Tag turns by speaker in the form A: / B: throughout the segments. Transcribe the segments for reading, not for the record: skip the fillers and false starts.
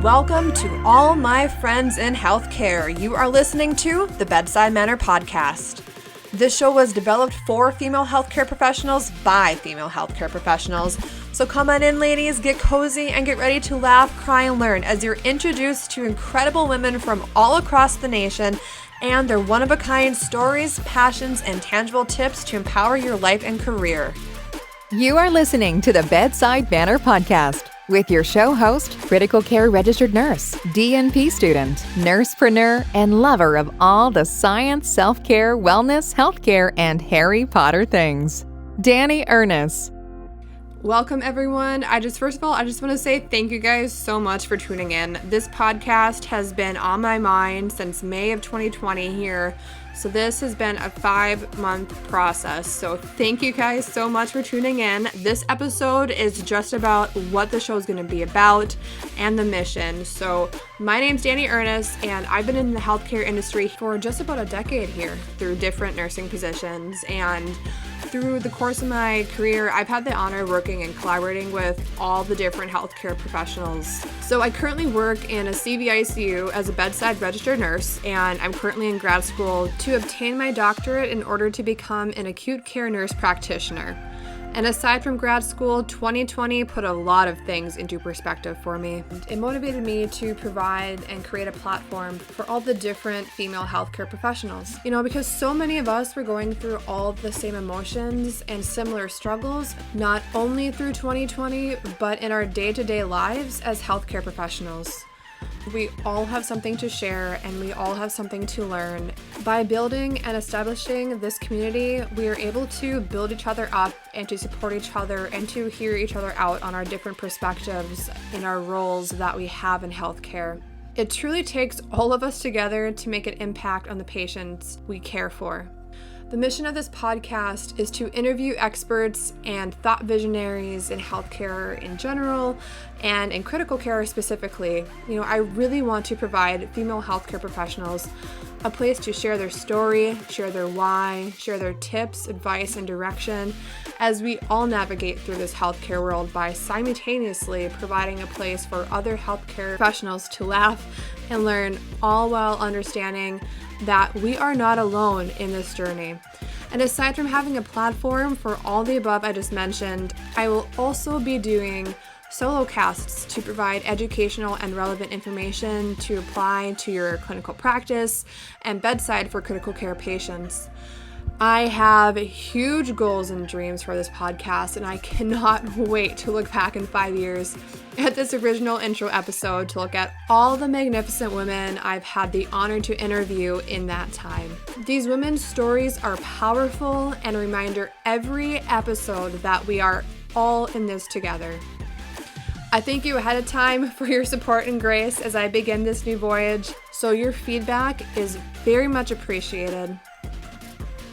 A: welcome to all my friends in healthcare. You are listening to the Bedside Manner podcast. This show was developed for female healthcare professionals by female healthcare professionals. So come on in, ladies, get cozy, and get ready to laugh, cry, and learn as you're introduced to incredible women from all across the nation and their one-of-a-kind stories, passions, and tangible tips to empower your life and career.
B: You are listening to the Bedside Manner podcast with your show host, critical care registered nurse, DNP student, nursepreneur, and lover of all the science, self-care, wellness, healthcare, and Harry Potter things, Dani Ernest.
A: Welcome, everyone. First of all, I just want to say thank you guys so much for tuning in. This podcast has been on my mind since May of 2020 here. So this has been a 5-month process. So thank you guys so much for tuning in. This episode is just about what the show is going to be about and the mission. So my name's Dani Ernest, and I've been in the healthcare industry for just about a decade here through different nursing positions. And through the course of my career, I've had the honor of working and collaborating with all the different healthcare professionals. So I currently work in a CVICU as a bedside registered nurse, and I'm currently in grad school to obtain my doctorate in order to become an acute care nurse practitioner. And aside from grad school, 2020 put a lot of things into perspective for me. It motivated me to provide and create a platform for all the different female healthcare professionals. Because so many of us were going through all the same emotions and similar struggles, not only through 2020, but in our day-to-day lives as healthcare professionals. We all have something to share, and we all have something to learn. By building and establishing this community, we are able to build each other up and to support each other and to hear each other out on our different perspectives in our roles that we have in healthcare. It truly takes all of us together to make an impact on the patients we care for. The mission of this podcast is to interview experts and thought visionaries in healthcare in general and in critical care specifically. I really want to provide female healthcare professionals a place to share their story, share their why, share their tips, advice, and direction as we all navigate through this healthcare world by simultaneously providing a place for other healthcare professionals to laugh and learn, all while understanding that we are not alone in this journey. And aside from having a platform for all the above I just mentioned, I will also be doing solo casts to provide educational and relevant information to apply to your clinical practice and bedside for critical care patients. I have huge goals and dreams for this podcast, and I cannot wait to look back in 5 years at this original intro episode to look at all the magnificent women I've had the honor to interview in that time. These women's stories are powerful and a reminder every episode that we are all in this together. I thank you ahead of time for your support and grace as I begin this new voyage, so your feedback is very much appreciated.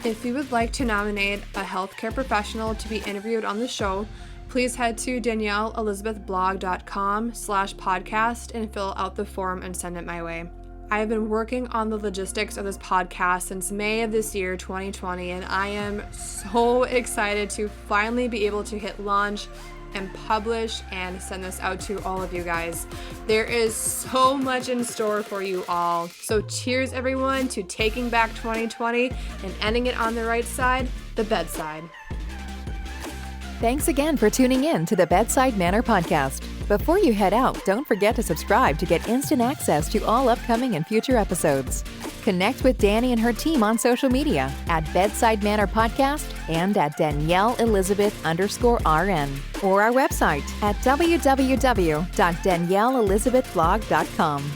A: If you would like to nominate a healthcare professional to be interviewed on the show, please head to danielleelizabethblog.com/podcast and fill out the form and send it my way. I have been working on the logistics of this podcast since May of this year, 2020, and I am so excited to finally be able to hit launch and publish and send this out to all of you guys. There is so much in store for you all. So cheers, everyone, to taking back 2020 and ending it on the right side, the bedside.
B: Thanks again for tuning in to the Bedside Manner podcast. Before you head out, don't forget to subscribe to get instant access to all upcoming and future episodes. Connect with Dani and her team on social media at Bedside Manner Podcast and at DanielleElizabeth_RN or our website at www.danielleelizabethblog.com.